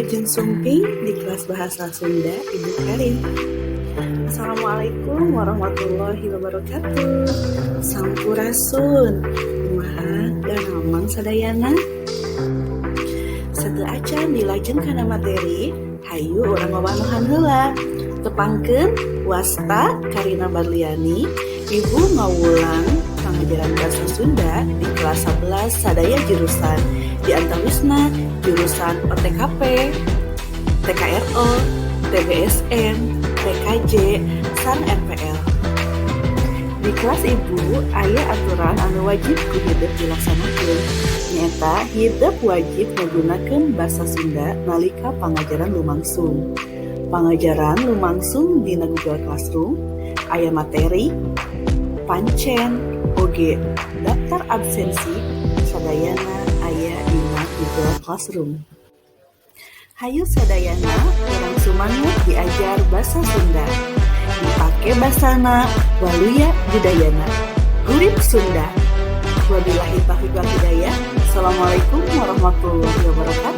Lajeng Sumping di kelas bahasa Sunda Ibu Karin. Assalamualaikum warahmatullahi wabarakatuh. Sampurasun, kumaha ganaman sadayana. Setelah acan dilajeng kana materi, hayu urang ngawanohan heula. Tepangkeun wasta Karina Barliani, Ibu ngawulang pengajaran bahasa Sunda di kelas 11 sadaya jurusan, di antawisna jurusan OTKP, TKRO, TBSN, TKJ, san RPL. Di kelas Ibu aya aturan anu wajib ku hideuk dilaksanakeun. Nyata hideuk wajib nggunakeun basa Sunda nalika pangajaran lumangsung. Pangajaran lumangsung dina Google Classroom aya materi, pancen, oge daftar absensi sadayana aya dina Google Classroom. Hayu sadayana urang sumanget diajar basa Sunda. Dipake basana waluya budayana. Urip Sunda. Wabillahi taufiq wal hidayah. Assalamualaikum warahmatullahi wabarakatuh.